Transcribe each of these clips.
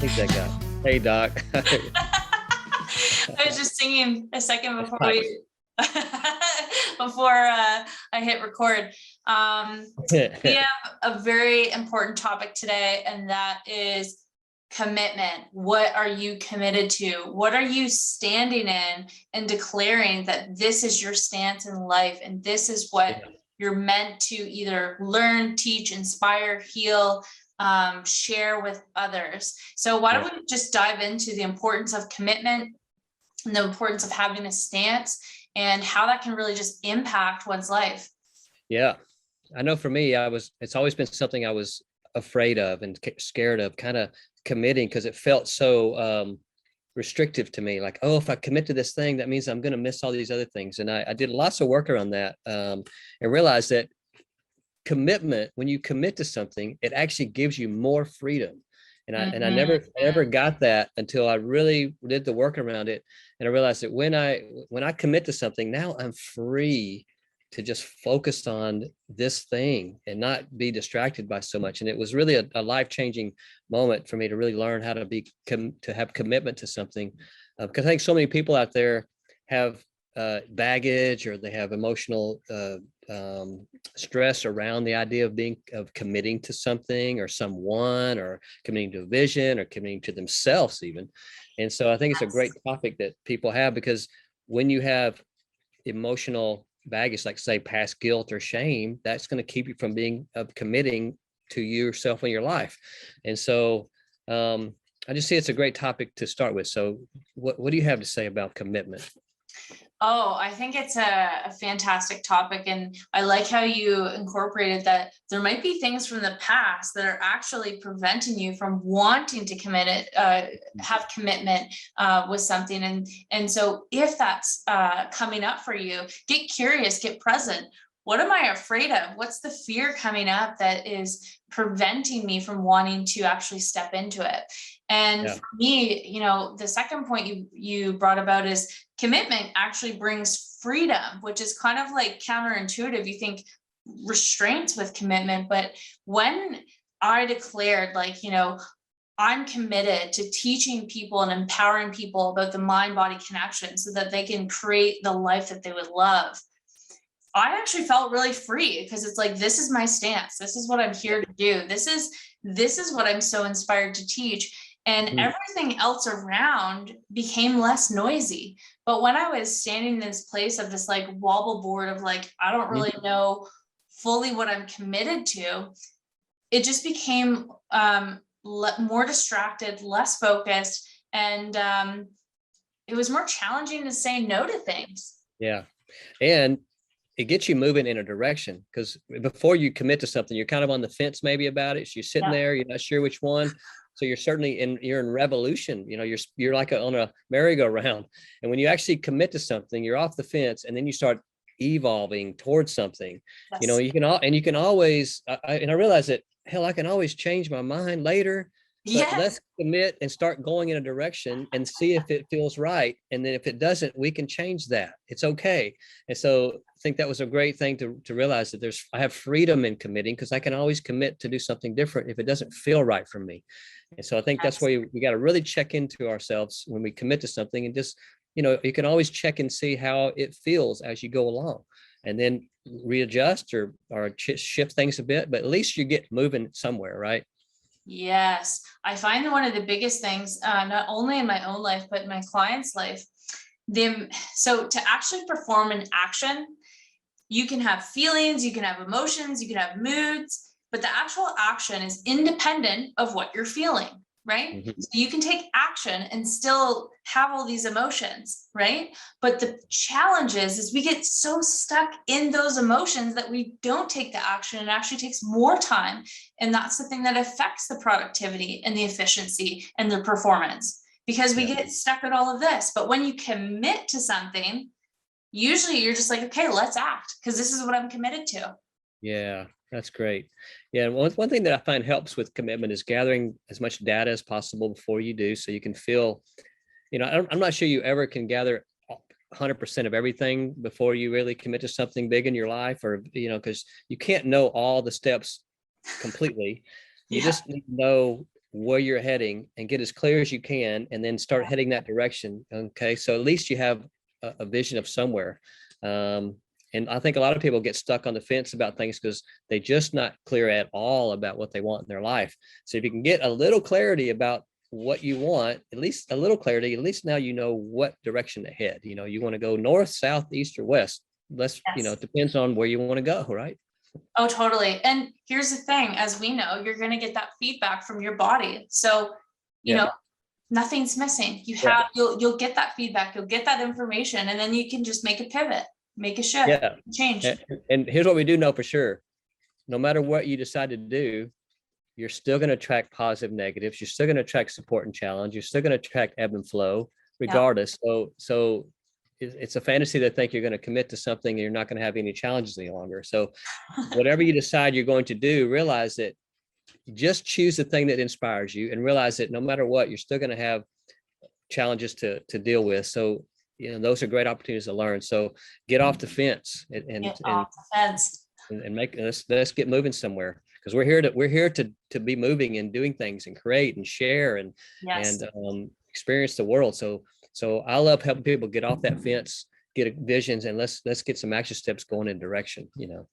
He's that guy. Hey, Doc. I was just singing a second before I hit record. We have a very important topic today, and that is commitment. What are you committed to? What are you standing in and declaring that this is your stance in life, and this is what you're meant to either learn, teach, inspire, heal, share with others. So why don't we just dive into the importance of commitment and the importance of having a stance and how that can really just impact one's life. Yeah, I know for me, it's always been something I was afraid of and scared of, kind of committing, because it felt so restrictive to me. Like, oh, if I commit to this thing, that means I'm going to miss all these other things. And I did lots of work around that and realized that commitment, when you commit to something, it actually gives you more freedom. And I never got that until I really did the work around it. And I realized that when I commit to something, now I'm free to just focus on this thing and not be distracted by so much. And it was really a life-changing moment for me to really learn how to have commitment to something. Because I think so many people out there have baggage, or they have emotional stress around the idea of committing to something or someone, or committing to a vision, or committing to themselves even. And so I think it's a great topic that people have, because when you have emotional baggage, like say past guilt or shame, that's going to keep you from committing to yourself in your life. And so I just see it's a great topic to start with. So what do you have to say about commitment? Oh, I think it's a fantastic topic. And I like how you incorporated that there might be things from the past that are actually preventing you from wanting to have commitment with something. And so if that's coming up for you, get curious, get present. What am I afraid of? What's the fear coming up that is preventing me from wanting to actually step into it? And for me, the second point you brought about is commitment actually brings freedom, which is kind of like counterintuitive. You think restraints with commitment, but when I declared, I'm committed to teaching people and empowering people about the mind-body connection so that they can create the life that they would love, I actually felt really free, because it's like, this is my stance. This is what I'm here to do. This is what I'm so inspired to teach. And everything else around became less noisy. But when I was standing in this place of this wobble board of I don't really know fully what I'm committed to, it just became more distracted, less focused. And it was more challenging to say no to things. Yeah. And it gets you moving in a direction, because before you commit to something, you're kind of on the fence maybe about it. So you're sitting there, you're not sure which one. So you're certainly you're in revolution, you're like on a merry-go-round. And when you actually commit to something, you're off the fence, and then you start evolving towards something. Yes. You can always, I realize that, hell, I can always change my mind later. But let's commit and start going in a direction and see if it feels right. And then if it doesn't, we can change that. It's okay. And so I think that was a great thing to realize, that I have freedom in committing, because I can always commit to do something different if it doesn't feel right for me. And so I think that's why we got to really check into ourselves when we commit to something, and just, you can always check and see how it feels as you go along, and then readjust or shift things a bit, but at least you get moving somewhere, right? Yes, I find that one of the biggest things, not only in my own life, but in my clients' life, so to actually perform an action, you can have feelings, you can have emotions, you can have moods, but the actual action is independent of what you're feeling, right? So you can take action and still have all these emotions, right? But the challenge is we get so stuck in those emotions that we don't take the action. It actually takes more time. And that's the thing that affects the productivity and the efficiency and the performance, because we get stuck in all of this. But when you commit to something, usually you're just like, okay, let's act, because this is what I'm committed to. Yeah, that's great. Yeah, one thing that I find helps with commitment is gathering as much data as possible before you do, so you can feel, I'm not sure you ever can gather 100% of everything before you really commit to something big in your life, or, because you can't know all the steps completely. You just need to know where you're heading and get as clear as you can, and then start heading that direction. Okay. So at least you have a vision of somewhere. And I think a lot of people get stuck on the fence about things because they're just not clear at all about what they want in their life. So if you can get a little clarity about what you want, at least a little clarity, at least now you know what direction to head. You know, you want to go north, south, east, or west. It depends on where you want to go, right? Oh, totally. And here's the thing, as we know, you're going to get that feedback from your body. So, you know, nothing's missing. You'll get that feedback, you'll get that information, and then you can just make a pivot, make a shift, change. And here's what we do know for sure. No matter what you decide to do, you're still going to attract positive, negatives. You're still going to attract support and challenge. You're still going to attract ebb and flow regardless. So it's a fantasy to think you're going to commit to something and you're not going to have any challenges any longer. So whatever you decide you're going to do, realize that you just choose the thing that inspires you, and realize that no matter what, you're still going to have challenges to deal with. So, you know, those are great opportunities to learn. So get off the fence and make let's get moving somewhere, because we're here to be moving and doing things and create and share and experience the world. So I love helping people get off that fence, get visions, and let's get some action steps going in direction, you know.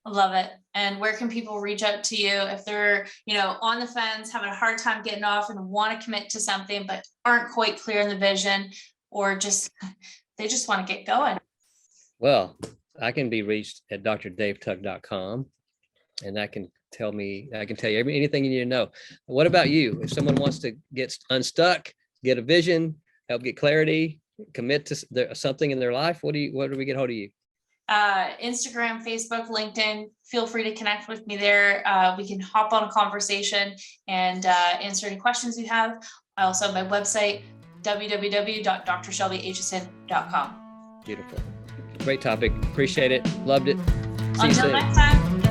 I love it. And where can people reach out to you if they're, you know, on the fence, having a hard time getting off and want to commit to something, but aren't quite clear in the vision, or they just want to get going? Well, I can be reached at drdavetug.com, and I can tell you anything you need to know. What about you? If someone wants to get unstuck, get a vision, help get clarity, commit to something in their life, what do we get hold of you? Instagram, Facebook, LinkedIn. Feel free to connect with me there. We can hop on a conversation and answer any questions you have. I also have my website, www.drshelbyhsn.com. Beautiful. Great topic. Appreciate it. Loved it. Until next time.